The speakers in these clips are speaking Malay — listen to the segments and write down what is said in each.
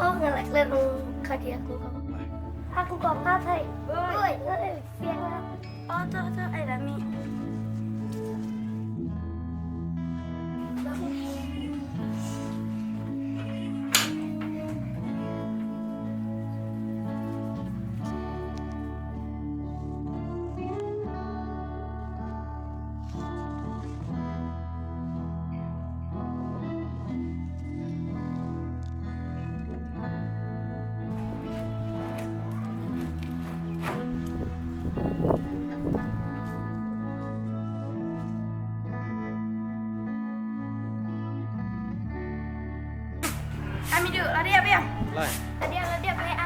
Oh, ngelak lenung kaki aku. Aku kok katai. Oi, siapa? Oh, tuh, ai Rami. Ami duduk, lari apa ya? Lai. Lari apa ya?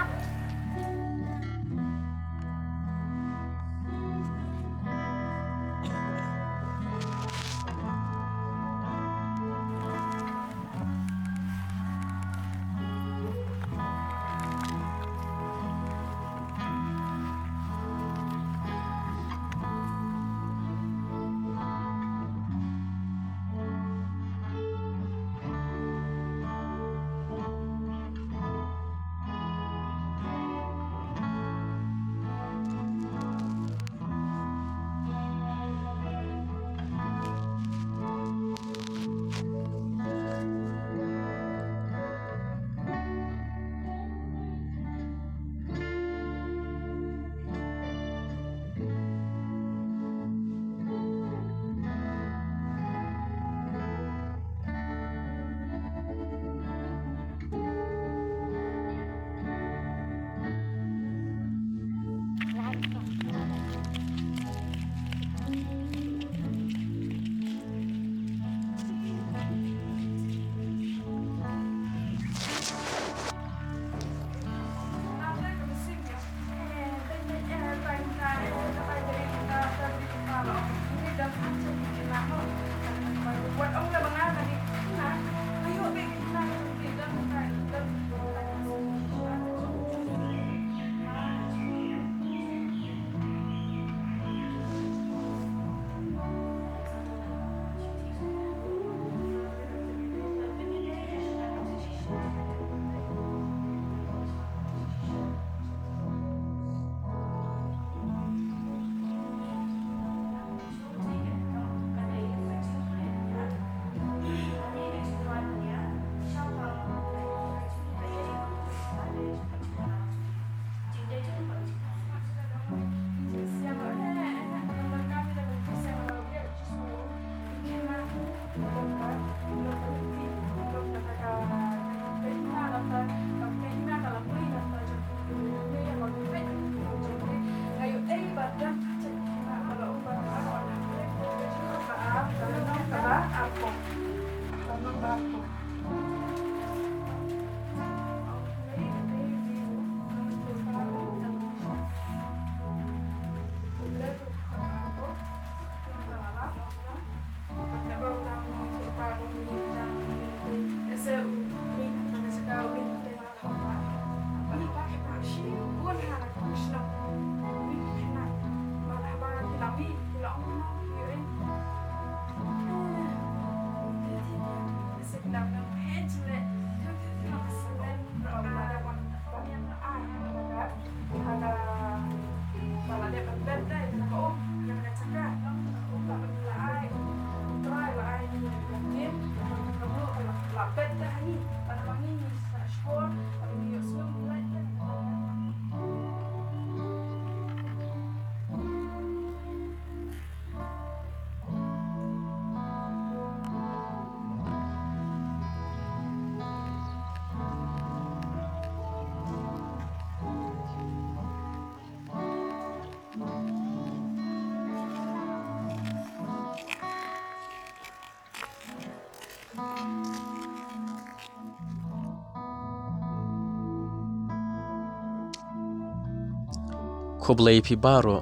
Khoblei phi baro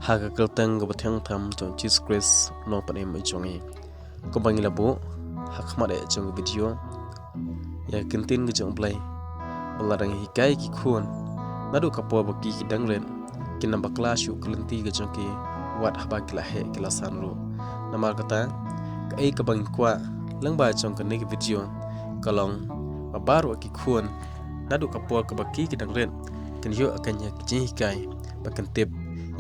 haga kelteng go bathang tham to cheese grace no pane mai chongi ko bangi labo hakmare chong video ya kintin ge jong play olarang hikai ki khun nadu kapo baki ki danglen kinamba class yu klenti ge chong ki wat haba kila he kila sanru namar kata kai ka bang kwa langba chong ka ne video kalong baro ki khun nadu kapol ke baki kidang ren kan yo akan ya kijih kai bakan tip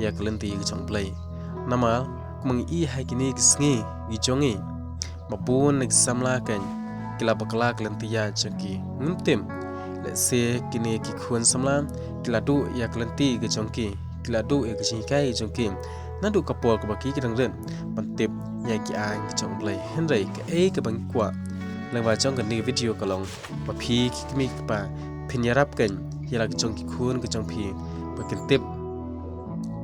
ya kelenti ke chong play namal kumang I hai kini kisngi gijongi mapun nek samla kan kila bakla kelenti ya chaki ngumtim le se kini ki khun samla kila du ya kelenti ke chongki kila du e kijih kai chongki nadu kapol ke baki kidang ren pantip ya ki ai ke chong play henrei ke ke bang kwa lengwa chong kan ni video kalong pa phi ki mi pa phinyarap kan ya la chong ki khun ke chong phi bakan tip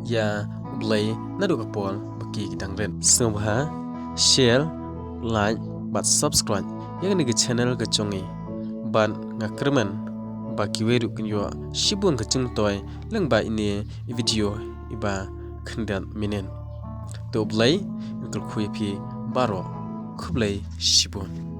ya play nadu kapol baki kidang ren sumha share like but subscribe yang ni ke channel ke chongi ban ngakrman baki weru kinyo shibun ke chung toy lengba ini video iba khandan minen to play inkul khui phi baro khublai shibun